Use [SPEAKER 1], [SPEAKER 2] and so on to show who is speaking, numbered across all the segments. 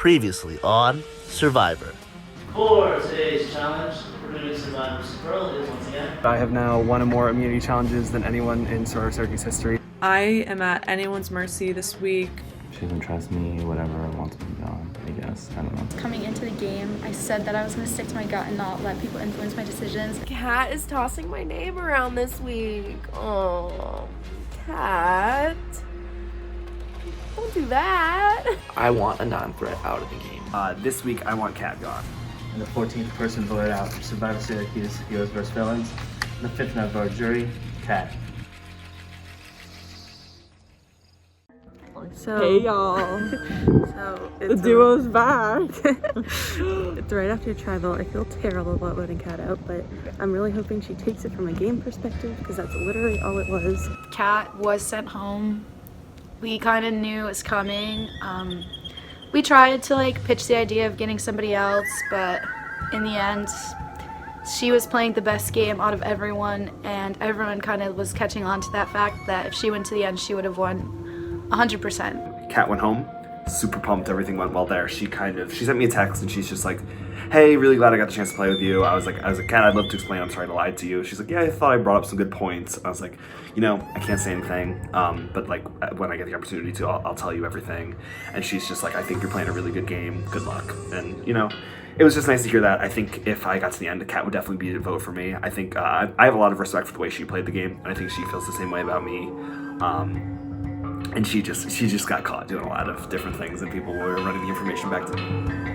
[SPEAKER 1] Previously on Syrvivor.
[SPEAKER 2] For today's challenge, we're doing Syrvivor Syracuse once again.
[SPEAKER 3] I have now won more immunity challenges than anyone in Sole Syracuse history.
[SPEAKER 4] I am at anyone's mercy this week.
[SPEAKER 5] She doesn't trust me, whatever, wants me gone, I guess. I don't know.
[SPEAKER 6] Coming into the game, I said that I was going to stick to my gut and not let people influence my decisions.
[SPEAKER 7] Kat is tossing my name around this week. Oh, Kat. Don't do that.
[SPEAKER 8] I want a non-threat out of the game.
[SPEAKER 3] This week, I want Kat gone.
[SPEAKER 9] And the 14th person voted out for Syrvivor Syracuse, Heroes vs. Villains. And the 5th member of jury, Kat.
[SPEAKER 4] So,
[SPEAKER 7] Hey y'all.
[SPEAKER 4] So
[SPEAKER 7] The duo's back.
[SPEAKER 4] it's right after tribal. I feel terrible about voting Kat out, but I'm really hoping she takes it from a game perspective because that's literally all it was.
[SPEAKER 6] Kat was sent home. We kind of knew it was coming. We tried to pitch the idea of getting somebody else, but in the end, she was playing the best game out of everyone, and everyone kind of was catching on to that fact that if she went to the end, she would have won 100%.
[SPEAKER 3] Kat went home, super pumped, everything went well there. She sent me a text and she's just like, hey, really glad I got the chance to play with you. I was like, Kat, I'd love to explain, I'm sorry to lie to you. She's like, yeah, I thought I brought up some good points. I was like, I can't say anything, but when I get the opportunity to, I'll tell you everything. And she's just like, I think you're playing a really good game, good luck. And it was just nice to hear that. I think if I got to the end, Kat would definitely be a vote for me. I think I have a lot of respect for the way she played the game, and I think she feels the same way about me. And she just got caught doing a lot of different things, and people were running the information back to me.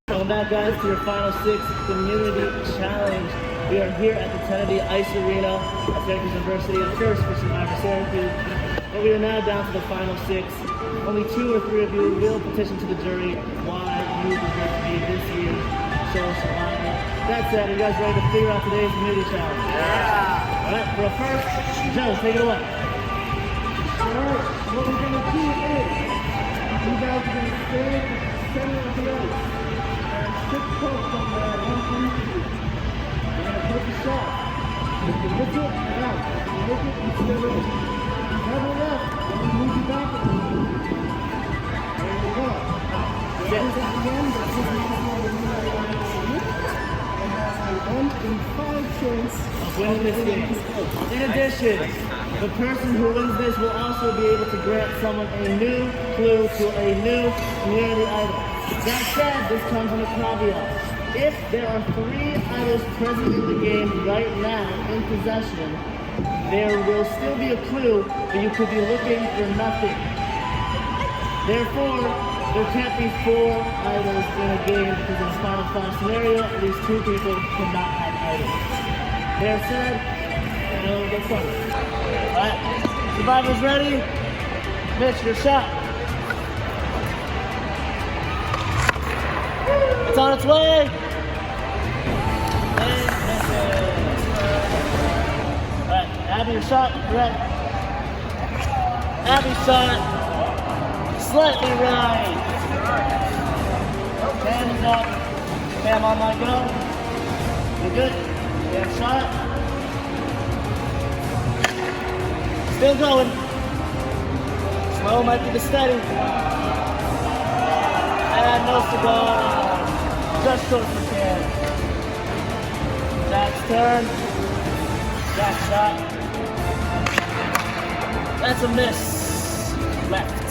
[SPEAKER 2] Welcome back, guys, to your final 6 community challenge. We are here at the Kennedy Ice Arena at Syracuse University, the first for Syrvivor Syracuse. And we are now down to the final 6. Only 2 or 3 of you will petition to the jury why you deserve to be this year's Sole Syrvivor. That said, are you guys ready to figure out today's community challenge? Yeah! Alright, for a first, Joe, take it away.
[SPEAKER 10] Alright, what we're going to do is, you guys are going to stand at the center of the ice. Six pokes on there, 1 for each of you. You're going to take a shot. If you hit it, you're out. If you hit it, you still in. If you never left, then we move you back a little bit. There you go. This is at the end, but this is not what we're going to do. And that's a 1 in 5 chance
[SPEAKER 2] of winning this game. In addition, the person who wins this will also be able to grant someone a new clue to a new community item. That said, this comes with a caveat. If there are 3 idols present in the game right now in possession, there will still be a clue, but you could be looking for nothing. Therefore, there can't be 4 idols in a game because in a final 5 scenario, at least 2 people cannot have idols. That said, we'll get started. Alright, survivors ready? Mitch, your shot. It's on its way! Alright, Abby, your shot, red. Abby's shot, slightly right. Cam is up. Cam on my go. You're good. Cam shot. Still going. Slow might be the steady. And no cigar. Just short for Cam. Jack's turn. Jack shot. That's a miss. Left.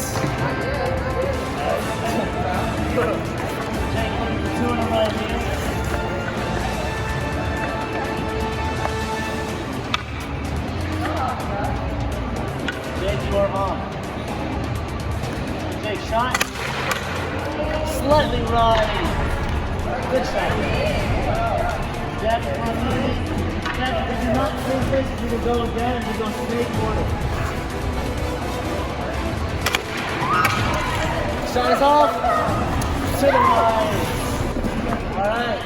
[SPEAKER 2] Jake, slightly right. Good shot. Jack, if you're not clean face, you can go again and you go straight forward. Shot is off. To the right. Alright.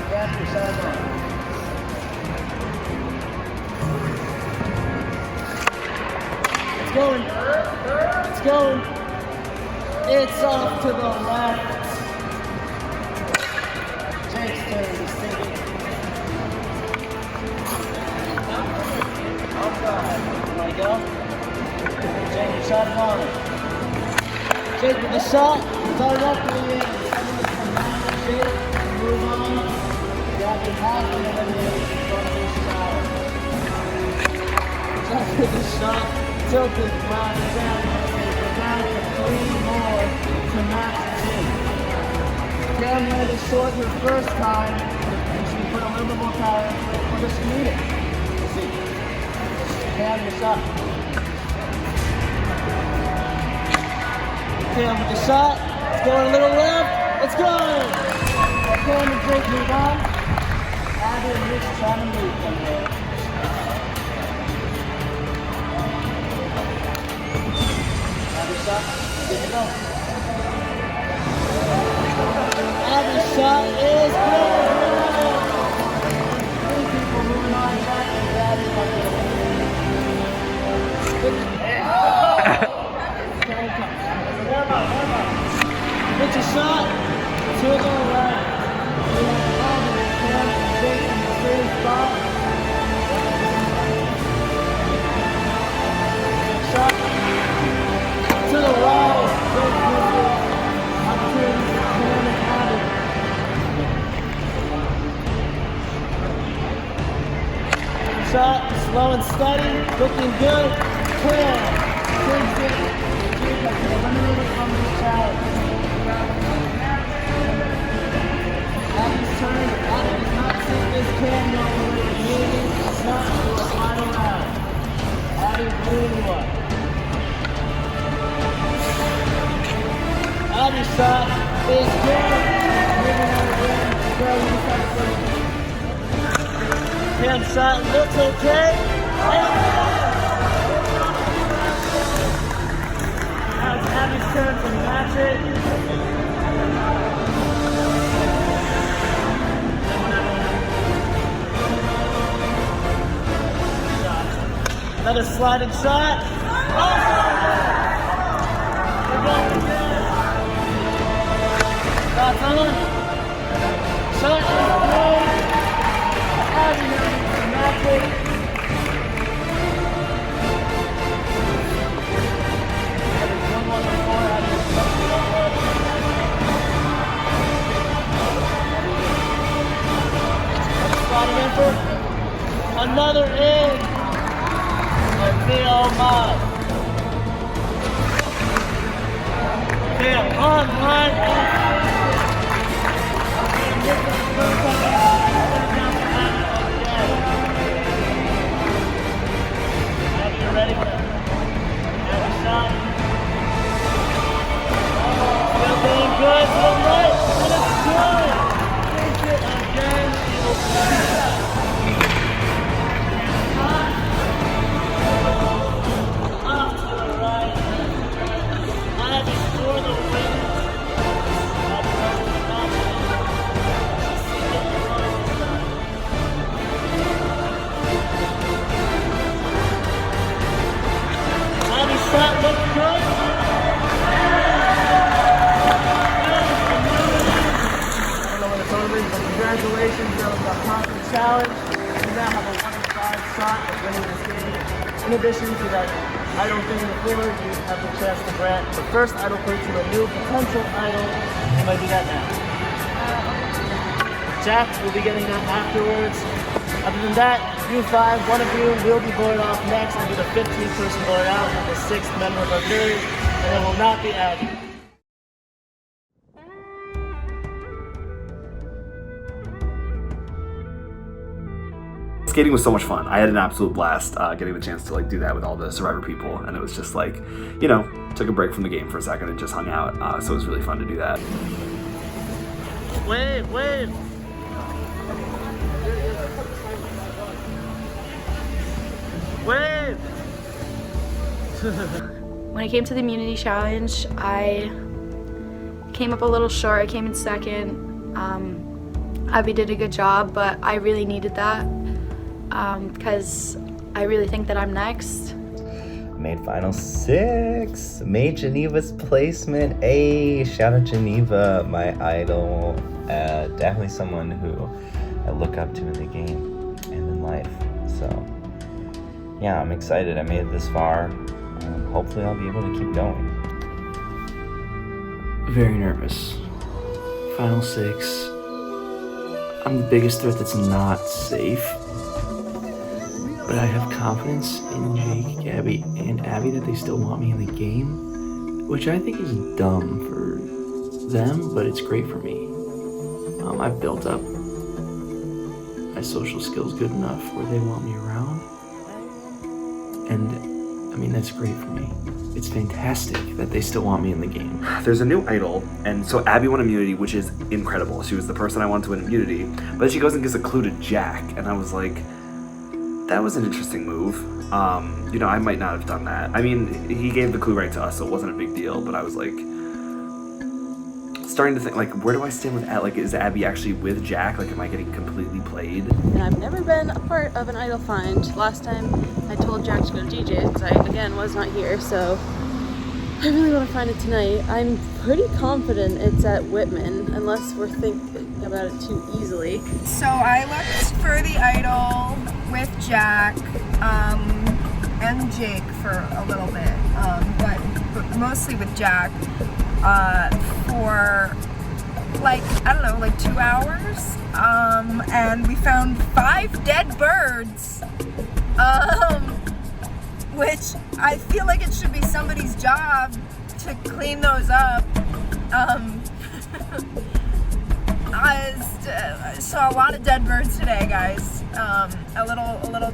[SPEAKER 2] Jack, your shot is off. It's going. It's going. It's off to the left. Jake's turn to sink it. Outside. There we go. Jake, your shot is on. Jake with the shot. Directly in. Jake, move on. Grab your half and eliminate in front of your shot. Jake with the shot. Tilted, flat, down. We're down to 3 more to match the team. Cam had it short her first time, and she put a little bit more power into it, or does she need it? Let's see. Cam, your shot. Cam with the shot. It's going a little left. It's going! Cam and Drake move on. Abby and Rich trying to move from there. Abby's shot. Good to go. Abby's shot is good. 3 people moving on back and Abby might get away. Get your shot to the right. We have Abby, Cam, and Jake in the same spot. Shot to the right. Jake missed it. Opportunity for Cam and Abby. Shot, slow and steady, looking good. Cam takes it. Jake has been eliminated from this challenge. Abby's turn. Abby does not take this Cam all the way to moving. It's not to a final round. Abby's doing what? Abby's shot is good. Moving on again. Cam's shot looks okay. Now it's Abby's turn to match it. Another sliding shot. We're going again. Shots on. Shot is good. Abby now needs to match it. There's one more before Abby is touching one more. Sliding in for another in. Oh my. Cam on line. Abby, you ready? Abby shot. Still doing good to the right. And it's good. Take it again. Shot looks good. I don't know what it's over, but congratulations, that was the Conquer Challenge. You now have a 1-in-5 shot at winning this game. In addition to that idol thing in the floor, you have the chance to grant the first idol plate to a new potential idol. You might do that now. Jack will be getting that afterwards. Other than that, you 5, one of you will be voted off next and be the 15th person voted out and the 6th member of our jury, and it will not be Abby.
[SPEAKER 3] Skating was so much fun. I had an absolute blast getting the chance to like do that with all the Survivor people, and it was just like, you know, took a break from the game for a second and just hung out. So it was really fun to do that.
[SPEAKER 2] Wait. Wait.
[SPEAKER 6] When it came to the immunity challenge, I came up a little short. I came in second. Abby did a good job, but I really needed that because I really think that I'm next.
[SPEAKER 5] Made final 6. Made Geneva's placement. Hey, shout out Geneva, my idol. Definitely someone who I look up to in the game and in life. So yeah, I'm excited. I made it this far. Hopefully I'll be able to keep going.
[SPEAKER 8] Very nervous. Final 6. I'm the biggest threat that's not safe. But I have confidence in Jake, Gabby, and Abby that they still want me in the game, which I think is dumb for them, but it's great for me. I've built up my social skills good enough where they want me around. And I mean, that's great for me. It's fantastic that they still want me in the game.
[SPEAKER 3] There's a new idol, and so Abby won immunity, which is incredible. She was the person I wanted to win immunity, but then she goes and gives a clue to Jack, and I was like, that was an interesting move. You know, I might not have done that. I mean, he gave the clue right to us, so it wasn't a big deal, but I was like, starting to think, like, where do I stand with like, is Abby actually with Jack? Like, am I getting completely played?
[SPEAKER 4] And I've never been a part of an idol find. Last time I told Jack to go to DJ's because I, again, was not here, so I really want to find it tonight. I'm pretty confident it's at Whitman, unless we're thinking about it too easily.
[SPEAKER 7] So I looked for the idol with Jack and Jake for a little bit, but mostly with Jack for like, I don't know, like 2 hours, and we found 5 dead birds, which I feel like it should be somebody's job to clean those up. So a lot of dead birds today, guys. A little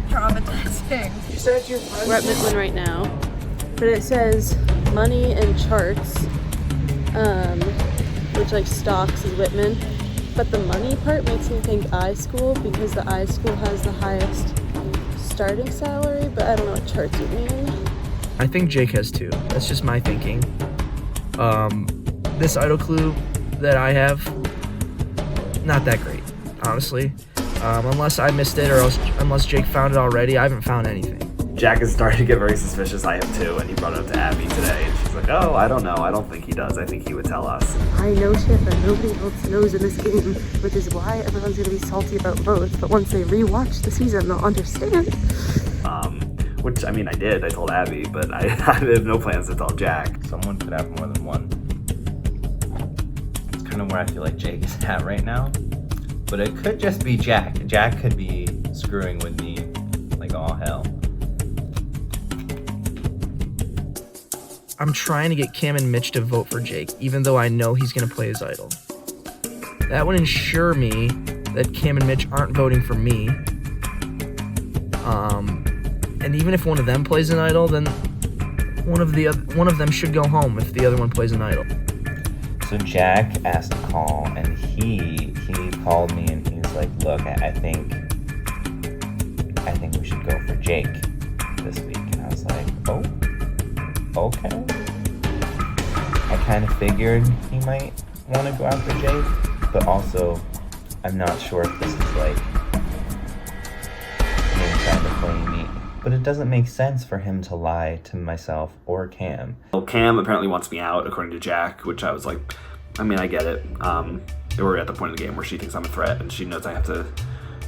[SPEAKER 7] traumatizing.
[SPEAKER 4] We're at Whitman right now, but it says money and charts, which like stocks is Whitman, but the money part makes me think iSchool because the iSchool has the highest starting salary, but I don't know what charts you mean.
[SPEAKER 11] I think Jake has too. That's just my thinking. This idol clue that I have, not that great, honestly. Unless I missed it or else, unless Jake found it already, I haven't found anything.
[SPEAKER 3] Jack is starting to get very suspicious. I am too, and he brought it up to Abby today, and she's like, oh, I don't know. I don't think he does. I think he would tell us.
[SPEAKER 4] I know shit that nobody else knows in this game, which is why everyone's gonna be salty about both, but once they rewatch the season, they'll understand.
[SPEAKER 3] Which, I mean, I did. I told Abby, but I have no plans to tell Jack.
[SPEAKER 5] Someone could have more than one. It's kind of where I feel like Jake is at right now. But it could just be Jack. Jack could be screwing with me like all hell.
[SPEAKER 11] I'm trying to get Cam and Mitch to vote for Jake, even though I know he's going to play his idol. That would ensure me that Cam and Mitch aren't voting for me. And even if one of them plays an idol, then one of them should go home if the other one plays an idol.
[SPEAKER 5] So Jack asked to call, and he called me, and he was like, "Look, I think we should go for Jake this week." And I was like, "Oh, okay." I kind of figured he might want to go after Jake, but also I'm not sure if this is like him trying to play me. But it doesn't make sense for him to lie to myself or Cam.
[SPEAKER 3] Well, Cam apparently wants me out, according to Jack, which I was like, I mean, I get it. We're at the point of the game where she thinks I'm a threat, and she knows I have to,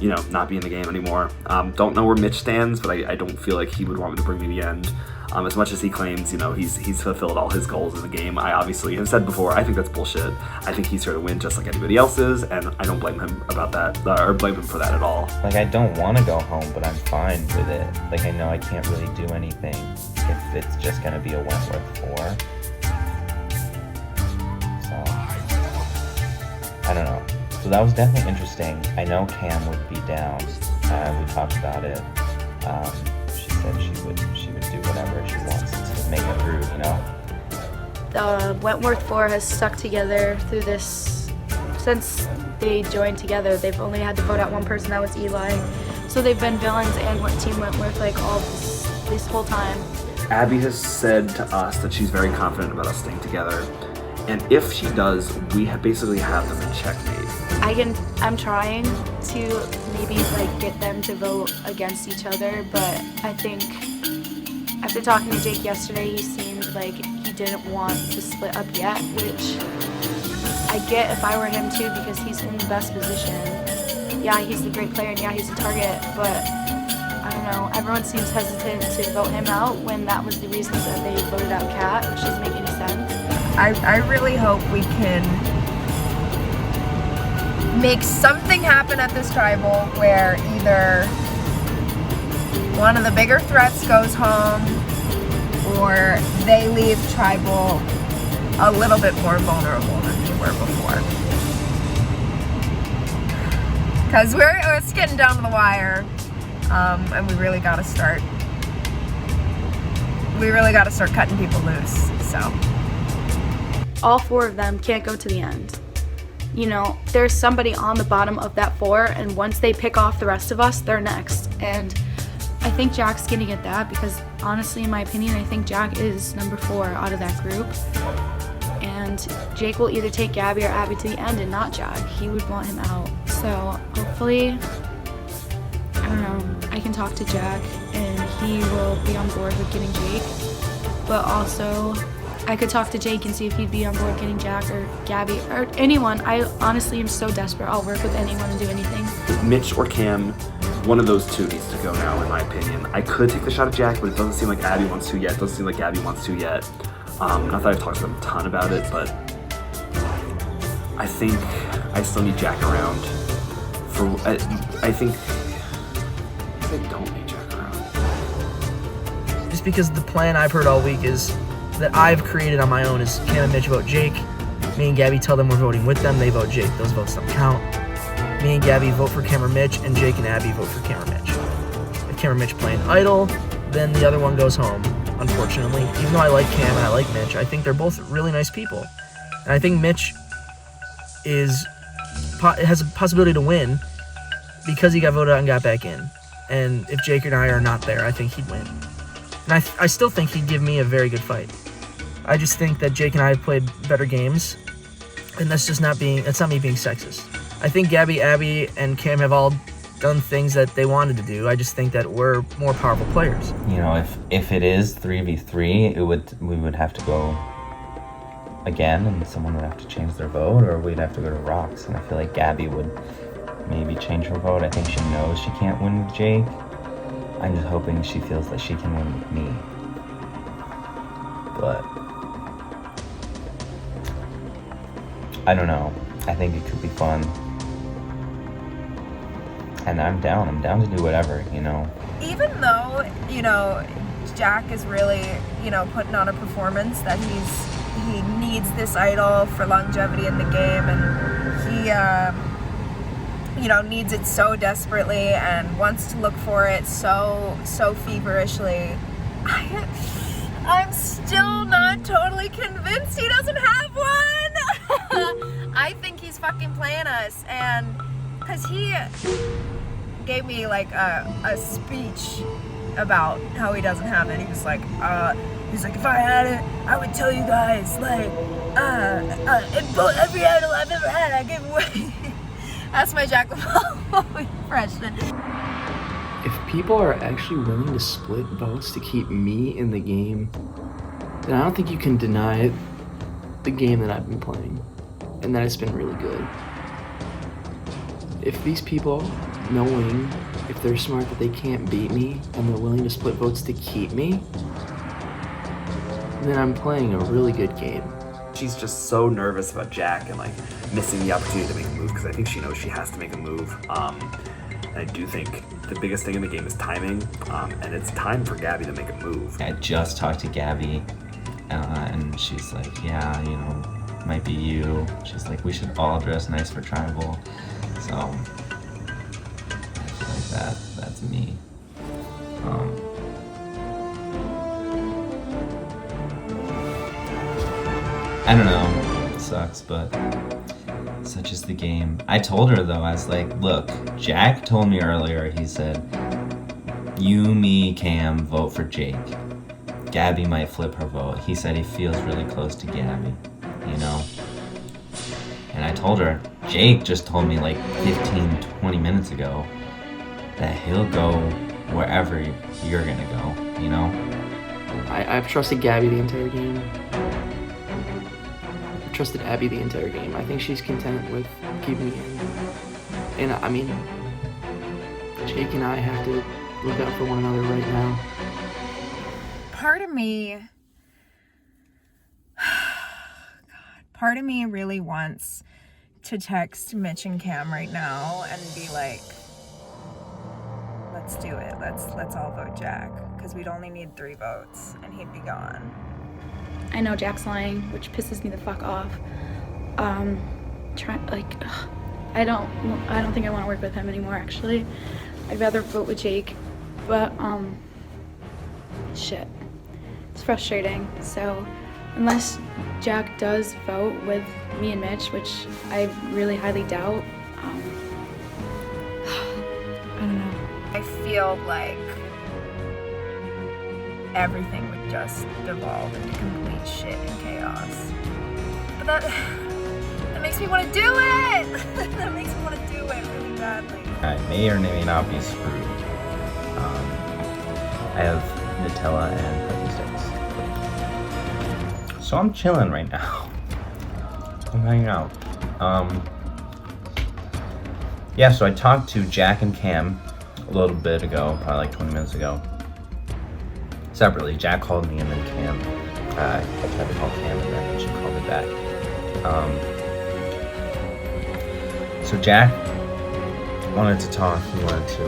[SPEAKER 3] you know, not be in the game anymore. Don't know where Mitch stands, but I don't feel like he would want me to bring me to the end. As much as he claims, you know, he's fulfilled all his goals in the game, I obviously have said before, I think that's bullshit. I think he's here to win just like anybody else is, and I don't blame him about that, or blame him for that at all.
[SPEAKER 5] Like, I don't want to go home, but I'm fine with it. Like, I know I can't really do anything if it's just going to be a Wentworth 4. So, I don't know. So that was definitely interesting. I know Cam would be down. We talked about it. She said she would do whatever she wants to make it through, you know.
[SPEAKER 6] The Wentworth 4 has stuck together through this since they joined together. They've only had to vote out one person, that was Eli. So they've been villains and Team Wentworth like all this whole time.
[SPEAKER 3] Abby has said to us that she's very confident about us staying together, and if she does, we basically have them in checkmate.
[SPEAKER 6] I'm trying to maybe like get them to vote against each other, but I think after talking to Jake yesterday, he seemed like he didn't want to split up yet, which I get if I were him too, because he's in the best position. Yeah, he's a great player and yeah, he's a target, but I don't know, everyone seems hesitant to vote him out when that was the reason that they voted out Kat, which doesn't make any sense.
[SPEAKER 7] I really hope we can make something happen at this tribal where either one of the bigger threats goes home or they leave tribal a little bit more vulnerable than they were before. Because it's getting down to the wire, and we really gotta start cutting people loose, so.
[SPEAKER 6] All 4 of them can't go to the end. You know, there's somebody on the bottom of that 4, and once they pick off the rest of us, they're next. And I think Jack's gonna get that because honestly, in my opinion, I think Jack is number 4 out of that group. And Jake will either take Gabby or Abby to the end and not Jack. He would want him out. So hopefully, I don't know, I can talk to Jack and he will be on board with getting Jake. But also, I could talk to Jake and see if he'd be on board getting Jack or Gabby or anyone. I honestly am so desperate. I'll work with anyone and do anything.
[SPEAKER 3] Mitch or Cam, one of those two needs to go now, in my opinion. I could take the shot at Jack, but it doesn't seem like Abby wants to yet. It doesn't seem like Gabby wants to yet. Not that I've talked to them a ton about it, but I think I still need Jack around. I think I don't need Jack around.
[SPEAKER 11] Just because the plan I've heard all week is that I've created on my own is Cam and Mitch vote Jake. Me and Gabby tell them we're voting with them, they vote Jake. Those votes don't count. Me and Gabby vote for Cam or Mitch, and Jake and Abby vote for Cam or Mitch. If Cam or Mitch playing idle, then the other one goes home, unfortunately. Even though I like Cam and I like Mitch, I think they're both really nice people. And I think Mitch has a possibility to win because he got voted out and got back in. And if Jake and I are not there, I think he'd win. And I still think he'd give me a very good fight. I just think that Jake and I have played better games, and that's not me being sexist. I think Gabby, Abby, and Cam have all done things that they wanted to do. I just think that we're more powerful players.
[SPEAKER 5] You know, if it is 3v3, we would have to go again, and someone would have to change their vote, or we'd have to go to rocks. And I feel like Gabby would maybe change her vote. I think she knows she can't win with Jake. I'm just hoping she feels that she can win with me. But I don't know. I think it could be fun. And I'm down to do whatever, you know.
[SPEAKER 7] Even though, you know, Jack is really, you know, putting on a performance that he needs this idol for longevity in the game, and he, you know, needs it so desperately and wants to look for it so feverishly. I'm still not totally convinced he doesn't have one. I think he's fucking playing us, and because he gave me like a speech about how he doesn't have it. He was like, if I had it, I would tell you guys, like, every idol I've ever had, I give away. That's my Jack impression.
[SPEAKER 8] If people are actually willing to split votes to keep me in the game, then I don't think you can deny the game that I've been playing, and that it's been really good. If these people, knowing if they're smart that they can't beat me and they're willing to split votes to keep me, then I'm playing a really good game.
[SPEAKER 3] She's just so nervous about Jack and like missing the opportunity to make a move, because I think she knows she has to make a move. And I do think the biggest thing in the game is timing, and it's time for Gabby to make a move.
[SPEAKER 5] I just talked to Gabby, and she's like, yeah, you know, might be you. She's like, we should all dress nice for tribal. So I feel like That's me. I don't know. It sucks, but such is the game. I told her though, I was like, look, Jack told me earlier, he said, you, me, Cam, vote for Jake. Gabby might flip her vote. He said he feels really close to Gabby, you know? And I told her, Jake just told me like 15, 20 minutes ago that he'll go wherever you're gonna go, you know?
[SPEAKER 11] I've trusted Gabby the entire game. I've trusted Abby the entire game. I think she's content with keeping me in. And I mean, Jake and I have to look out for one another right now.
[SPEAKER 7] Part of me really wants to text Mitch and Cam right now and be like, let's do it. Let's all vote Jack, because we'd only need 3 votes and he'd be gone.
[SPEAKER 6] I know Jack's lying, which pisses me the fuck off. I don't think I want to work with him anymore, actually. I'd rather vote with Jake, but shit, it's frustrating. So unless Jack does vote with me and Mitch, which I really highly doubt, I don't know.
[SPEAKER 7] I feel like everything would just devolve into complete shit and chaos. But that makes me want to do it! That makes me want to do it really badly.
[SPEAKER 5] I may or may not be screwed. I have Nutella and puppy sticks. So I'm chilling right now. I'm hanging out. Yeah, so I talked to Jack and Cam a little bit ago, probably like 20 minutes ago. Separately, Jack called me and then Cam. I tried to call Cam and then she called me back. So Jack wanted to talk. He wanted to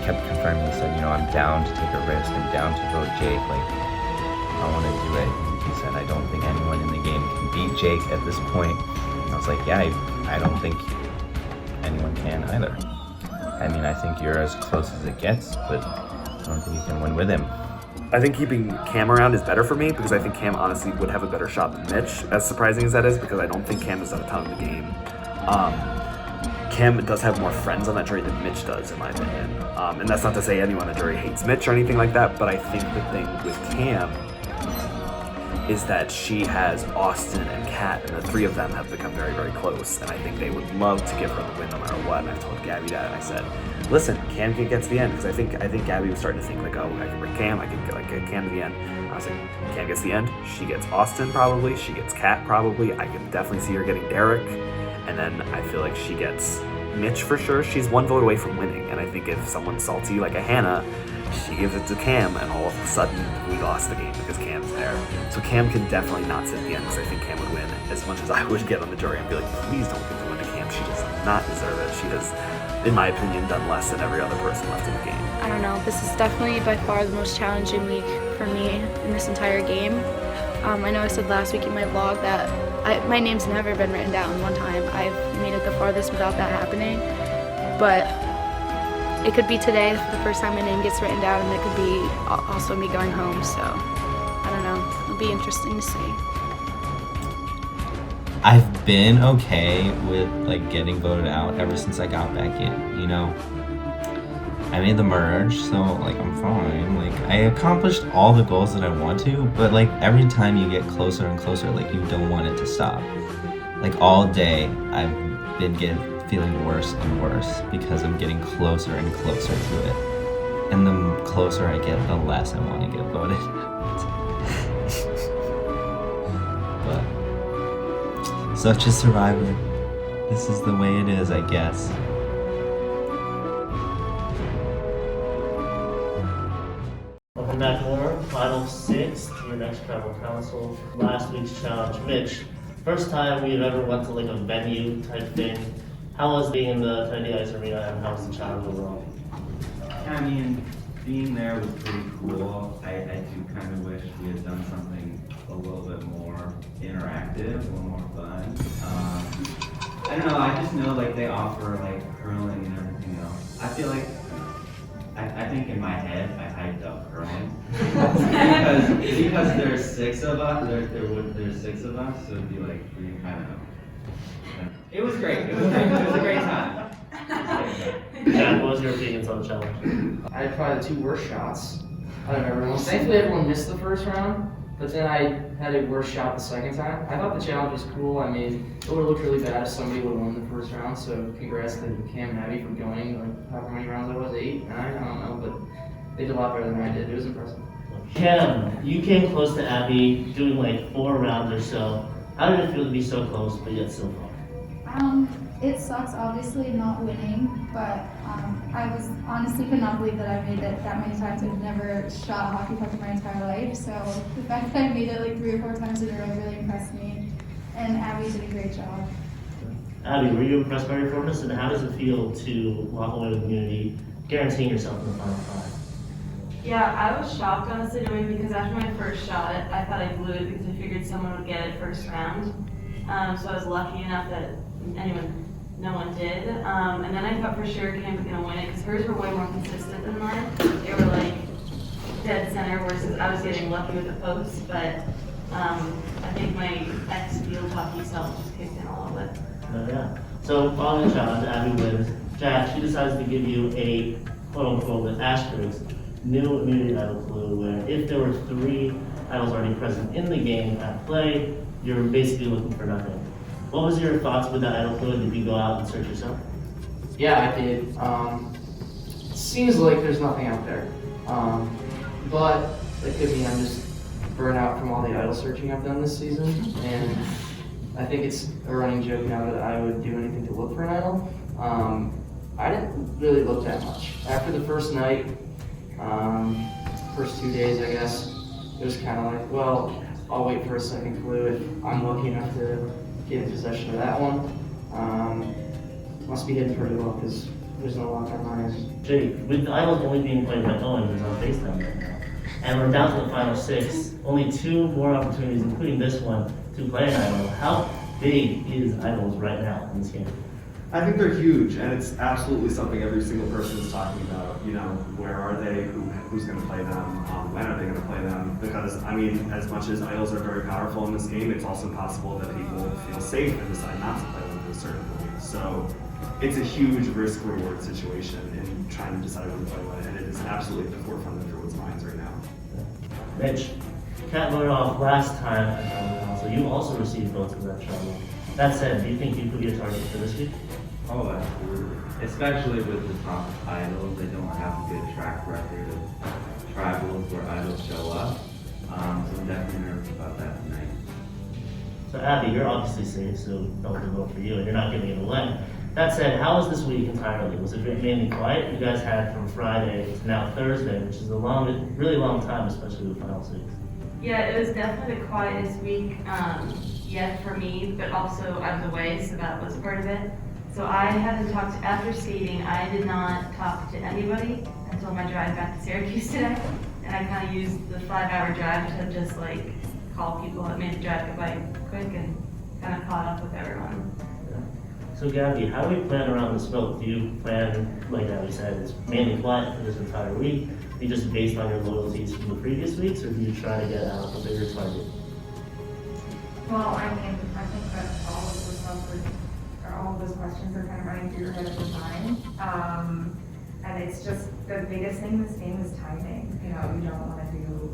[SPEAKER 5] kept confirming. He said, I'm down to take a risk. I'm down to vote Jake. I want to do it. And he said, I don't think anyone in the game can beat Jake at this point. And I was like, yeah, I don't think anyone can either. I mean, I think you're as close as it gets, but I don't think you can win with him.
[SPEAKER 3] I think keeping Cam around is better for me because I think Cam honestly would have a better shot than Mitch, as surprising as that is, because I don't think Cam has done a ton of the game. Cam does have more friends on that jury than Mitch does, in my opinion. And that's not to say anyone on the jury hates Mitch or anything like that, but I think the thing with Cam is that she has Austin and Kat, and the 3 of them have become very, very close, and I think they would love to give her the win no matter what. And I told Gabby that, and I said, listen, Cam can get to the end, because I think Gabby was starting to think, oh, I can bring Cam, I can get Cam to the end. And I was like, Cam gets the end, she gets Austin probably, she gets Kat probably, I can definitely see her getting Derek, and then I feel like she gets Mitch for sure. She's 1 vote away from winning, and I think if someone's salty like a Hannah, she gives it to Cam, and all of a sudden we lost the game because Cam's there. So Cam can definitely not sit at the end, because I think Cam would win, as much as I would get on the jury and be like, please don't give the win to Cam. She does not deserve it. She has, in my opinion, done less than every other person left in the game.
[SPEAKER 6] I don't know, this is definitely by far the most challenging week for me in this entire game. I know I said last week in my vlog that my name's never been written down one time. I've made it the farthest without that happening, but it could be today for the first time my name gets written down, and it could be also me going home, so I don't know. It'll be interesting to see.
[SPEAKER 5] I've been okay with getting voted out ever since I got back in, I made the merge, so I'm fine. I accomplished all the goals that I want to, but every time you get closer and closer, you don't want it to stop. All day I've been feeling worse and worse because I'm getting closer and closer to it. And the closer I get, the less I want to get voted out. But such is Survivor. This is the way it is, I guess.
[SPEAKER 10] Welcome back, Laura. Final 6 to your next tribal council. Last week's challenge. Mitch, first time we've ever went to a venue type thing. How was being in the Kennedy Ice Arena, and how was the challenge overall?
[SPEAKER 5] I mean, being there was pretty cool. I do kind of wish we had done something a little bit more interactive, a little more fun.
[SPEAKER 12] I don't know, I just know like they offer like curling and everything else. I feel like, I think in my head, I hyped up curling. because there's 6 of us, there's 6 of us, so it'd be like, I don't know. It was great, it was a great time.
[SPEAKER 13] Jack, what was your opinions on the challenge?
[SPEAKER 11] I had probably the 2 worst shots out of everyone. Thankfully, everyone missed the first round, but then I had a worse shot the second time. I thought the challenge was cool. I mean, it would have looked really bad if somebody would have won the first round, so congrats to Cam and Abby for going, like, however many rounds it was, 8, 9, I don't know, but they did a lot better than I did. It was impressive.
[SPEAKER 13] Cam, you came close to Abby, doing like 4 rounds or so. How did it feel to be so close, but yet so far?
[SPEAKER 14] It sucks, obviously, not winning, but I was honestly could not believe that I made it that many times. I've never shot a hockey puck in my entire life, so the fact that I made it like 3 or 4 times in a row really impressed me, and Abby did a great job.
[SPEAKER 13] Abby, were you impressed by your performance, and how does it feel to walk away with immunity, guaranteeing yourself in the final 5?
[SPEAKER 4] Yeah, I was shocked, honestly, knowing because after my first shot, I thought I blew it because I figured someone would get it first round. So I was lucky enough that no one did. And then I thought for sure Cam was gonna win it because hers were way more consistent than mine. They were like dead center, whereas I was getting lucky with the posts. But I think my ex-field hockey self just kicked in a little bit.
[SPEAKER 13] Oh yeah. So following the challenge, Abby wins. Jack, she decides to give you a quote-unquote with asterisks new immunity idol clue, where if there were 3 idols already present in the game at play, you're basically looking for nothing. What was your thoughts with that idol clue? Did you go out and search yourself?
[SPEAKER 11] Yeah, I did. It seems like there's nothing out there. But it could be I'm just burnt out from all the idol searching I've done this season. And I think it's a running joke now that I would do anything to look for an idol. I didn't really look that much. After the first night, first 2 days, I guess, it was kind of like, well, I'll wait for a second clue if I'm lucky enough to get in possession of that one. Must be hidden pretty well because there's no lock on my end.
[SPEAKER 13] Jake, with the idols only being played by Owen, who's on FaceTime right now, and we're down to the final 6, only 2 more opportunities, including this one, to play an idol. How big is idols right now in this game?
[SPEAKER 3] I think they're huge, and it's absolutely something every single person is talking about. You know, where are they? Who's going to play them? When are they going to play them? Because, I mean, as much as idols are very powerful in this game, it's also possible that people feel safe and decide not to play them to a certain point. So it's a huge risk-reward situation in trying to decide when to play what, and it is absolutely at the forefront of everyone's minds right now.
[SPEAKER 13] Mitch, Kat voted off last time at Tribal Council. You also received votes in that tribal. That said, do you think you could be a target for this week?
[SPEAKER 12] Oh, absolutely. Especially with the top idols, they don't have a good track record of tribals where idols show up. So I'm definitely nervous about that tonight.
[SPEAKER 13] So Abby, you're obviously safe, so no one can vote for you, and you're not giving it away. That said, how was this week entirely? Was it mainly quiet? You guys had from Friday to now Thursday, which is a long, really long time, especially with Final 6.
[SPEAKER 4] Yeah, it was definitely the quietest week yet for me, but also I was away, so that was part of it. So I hadn't talked, after skating, I did not talk to anybody until my drive back to Syracuse today. And I kind of used the 5-hour drive to just like call people that made the drive go by quick and kind of caught up with everyone.
[SPEAKER 13] So Gabby, how do we plan around this vote? Do you plan, like Abby said, it's mainly quiet for this entire week? Are you just based on your loyalties from the previous weeks, or do you try to get out a bigger target?
[SPEAKER 15] Well, I mean, I think that all of the stuff would, or all of those questions are kind of running through your head at the time. And it's just the biggest thing in this game is timing. You know, you don't want to do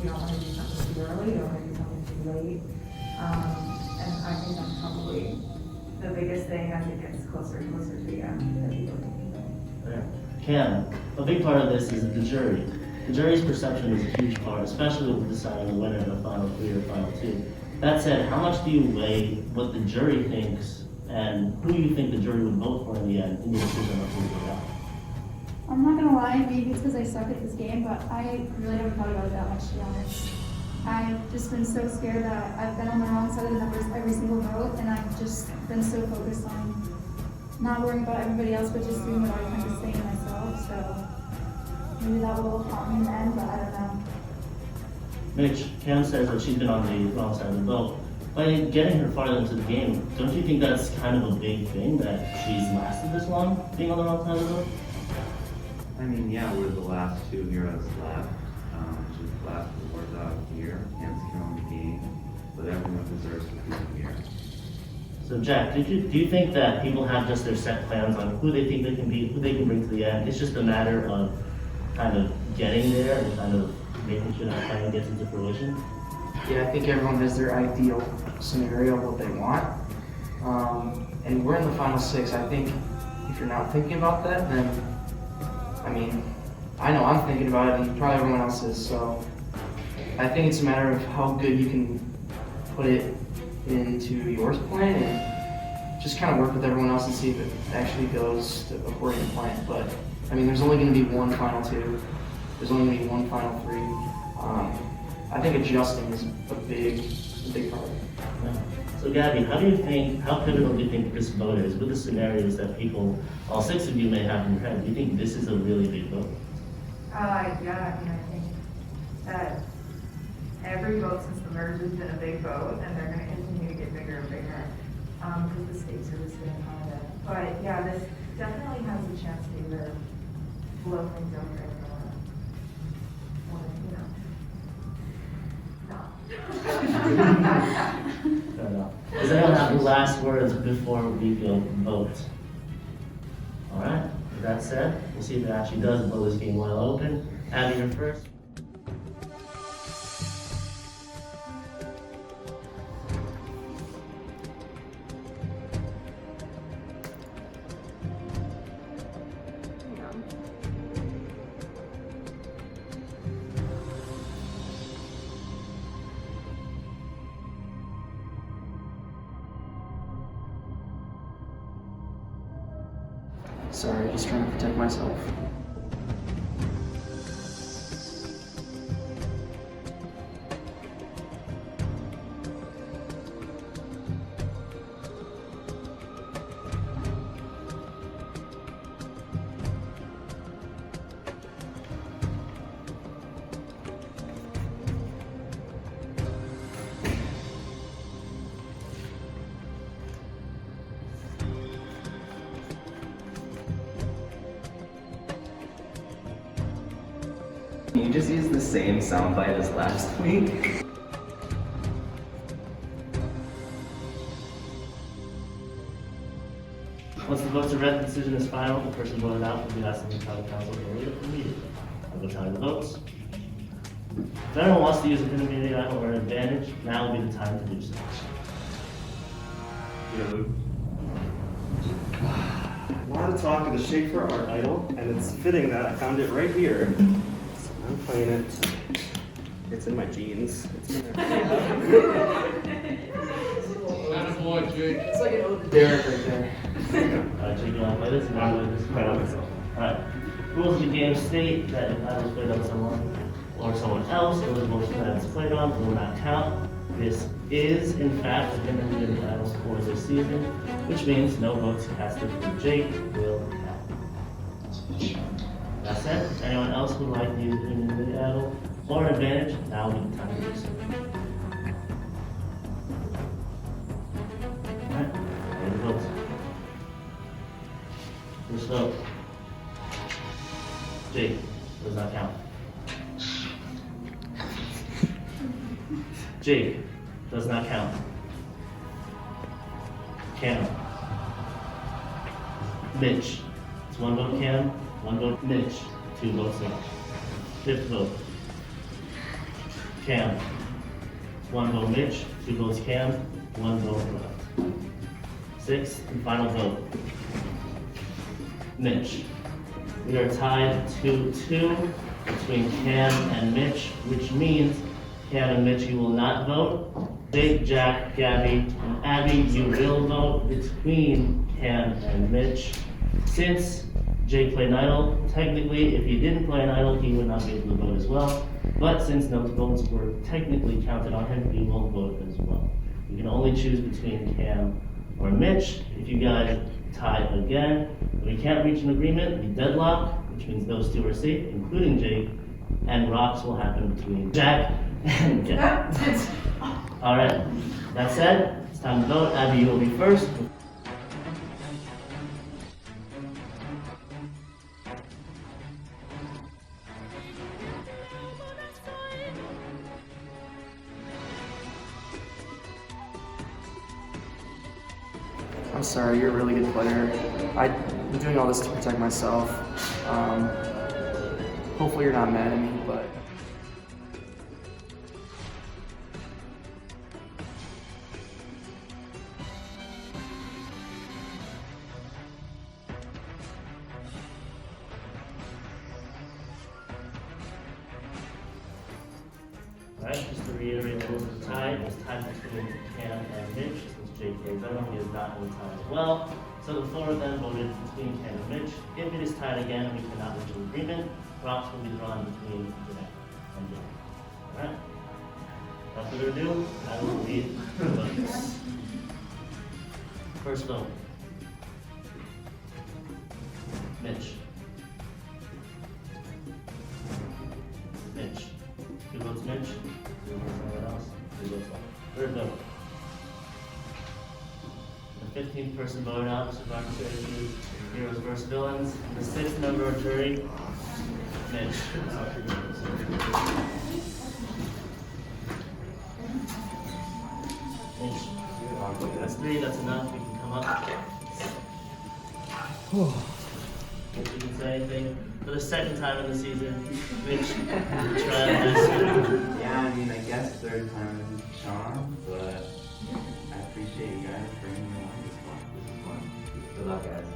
[SPEAKER 15] something too early, you don't want to do something too late. And I think that's probably the biggest thing as it gets closer and closer to the end that people think.
[SPEAKER 13] Yeah. Cam, a big part of this is the jury. The jury's perception is a huge part, especially with deciding the winner in the final 3 or final 2. That said, how much do you weigh what the jury thinks and who you think the jury would vote for in the end in your decision of who you got?
[SPEAKER 14] I'm not gonna lie, maybe it's because I suck at this game, but I really haven't thought about it that much, to be honest. I've just been so scared that I've been on the wrong side of the numbers every single vote, and I've just been so focused on not worrying about everybody else, but just doing what I can to stay in myself, so maybe that will help me in the end, but I don't know.
[SPEAKER 13] Mitch, Cam says that she's been on the wrong side of the vote. by getting her farther into the game, don't you think that's kind of a big thing that she's lasted this long, being on the wrong side of the vote?
[SPEAKER 12] I mean, yeah, we're the last two heroes left. She's the last wars out here, against killing the game, but everyone deserves to be here.
[SPEAKER 13] So Jack, do you think that people have just their set plans on who they think they can be, who they can bring to the end? It's just a matter of kind of getting there and kind of making sure that plan gets into fruition?
[SPEAKER 11] Yeah, I think everyone has their ideal scenario of what they want. And we're in the final 6. I think if you're not thinking about that, then, I mean, I know I'm thinking about it and probably everyone else is, so I think it's a matter of how good you can put it into yours plan and just kind of work with everyone else and see if it actually goes according to plan. But, I mean, there's only going to be one final 2. There's only going to be one final 3. I think adjusting is a big part of it.
[SPEAKER 13] Yeah. So Gabby, how pivotal do you think this vote is with the scenarios that people, all 6 of you may have in your head? Do you think this is a really big vote?
[SPEAKER 15] Yeah, I mean, I think that every vote since the merge has been a big vote, and they're going to continue to get bigger and bigger because the stakes are just getting higher. But yeah, this definitely has a chance to either blow things over or you know, not.
[SPEAKER 13] Fair enough. Does anyone have the last words before we go vote? All right. With that said, we'll see if it actually does blow this game wide open. Abby, you're first.
[SPEAKER 11] Sorry, just trying to protect myself.
[SPEAKER 5] Can you just use the same soundbite as last week?
[SPEAKER 13] Once the votes are read, the decision is final. The person voted out will be asked to tell the council to read it immediately. I will tally the votes. If anyone wants to use a hidden immunity idol or an advantage, now will be the time to do so.
[SPEAKER 3] I wanted to talk to the Schaefer art idol, and it's fitting that I found it right here. So I'm playing it. It's in my jeans. It's in there.
[SPEAKER 11] It's like an ode to Derek right there.
[SPEAKER 13] Jake, you want to play this? Alright. Rules of the game state that if idols played on someone or someone else, or the motion that it's played on will not count. This is, in fact, the immunity idols for this season, which means no votes casted for Jake will count. That said, if anyone else would like to use an immunity idol or advantage, now will be the time to do so. Alright, ready to vote. First vote. Jake does not count. Jake does not count. Cam. Mitch. It's 1 vote Cam, 1 vote Mitch, 2 votes left. 5th vote. Cam. 1 vote Mitch, 2 votes Cam, 1 vote left. 6th and final vote. Mitch. We are tied 2-2 between Cam and Mitch, which means Cam and Mitch, you will not vote. Jake, Jack, Gabby, and Abby, you will vote between Cam and Mitch. Since Jake played an idol, technically, if he didn't play an idol, he would not be able to vote as well. But since no votes were technically counted on him, he won't vote as well. You can only choose between Cam or Mitch. If you guys tie again, we can't reach an agreement, we deadlock, which means those 2 are safe, including Jake, and rocks will happen between Jack and Gabby. All right, that said, it's time to vote. Abby, you will be first.
[SPEAKER 11] I'm sorry, you're a really good player. I'm doing all this to protect myself. Hopefully you're not mad at me, but...
[SPEAKER 13] Alright, just to reiterate the rules of the tie, it's tied between Cam and Mitch, since Jake plays out, he is not in the tie as well. So the four of them voted between Cam and Mitch. If it is tied again and we cannot reach an agreement, rocks will be drawn between Jack and Jake. Alright. Without further ado, I will read the votes. First vote. Mitch. Mitch. 2 votes Mitch. 2 votes someone else. 2 votes left. Third vote. The 15th person voted out, Syrvivor Syracuse, Heroes vs. Villains. The 6th member of jury, Mitch. Mitch. That's 3, that's enough. We can come up. If you can say anything. For the second time in the season, Mitch tried this.
[SPEAKER 5] Yeah, I mean, I guess third time is a charm, but I appreciate you guys bringing me on this one. This is fun. Good luck, guys.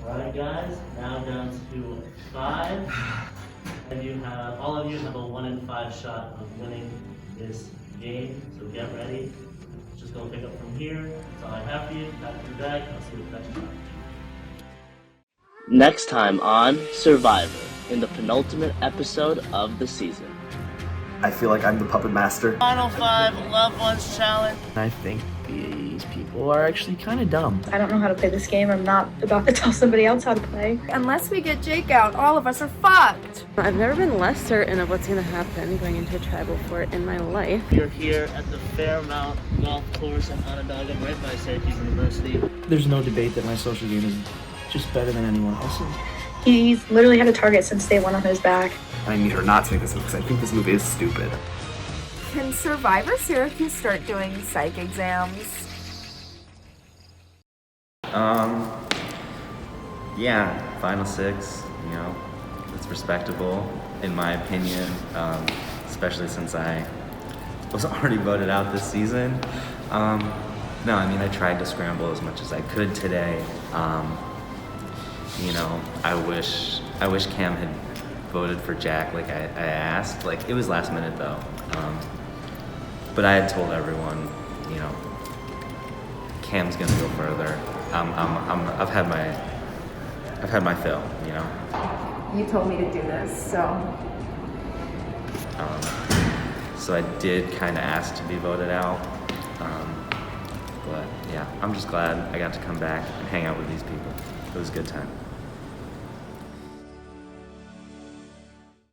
[SPEAKER 13] Alright guys, now down to 5. And all of you have a 1 in 5 shot of winning this game, so get ready. Just go pick up from here. That's all I have for you. Back to your bag. I'll see you next time.
[SPEAKER 1] Next time on Survivor, in the penultimate episode of the season.
[SPEAKER 3] I feel like I'm the puppet master.
[SPEAKER 2] Final 5 Loved Ones Challenge.
[SPEAKER 11] I think these people are actually kind of dumb.
[SPEAKER 6] I don't know how to play this game. I'm not about to tell somebody else how to play.
[SPEAKER 7] Unless we get Jake out, all of us are fucked.
[SPEAKER 4] I've never been less certain of what's going to happen going into a tribal fort in my life.
[SPEAKER 13] We're here at the Fairmount Golf Course in Onondaga, right by Syracuse University.
[SPEAKER 11] There's no debate that my social game is just better than anyone else's.
[SPEAKER 6] He's literally had a target since day 1 on his back.
[SPEAKER 3] I need her not to make this move because I think this move is stupid.
[SPEAKER 7] Can Syrvivor Syracuse start doing psych exams?
[SPEAKER 5] Yeah, final 6, you know, it's respectable, in my opinion, especially since I was already voted out this season. No, I mean, I tried to scramble as much as I could today. You know, I wish Cam had voted for Jack like I asked. Like, it was last minute though. But I had told everyone, you know, Cam's gonna go further. I've had my fill, you know.
[SPEAKER 15] You told me to do this, so.
[SPEAKER 5] So I did kind of ask to be voted out. But yeah, I'm just glad I got to come back and hang out with these people. It was a good time.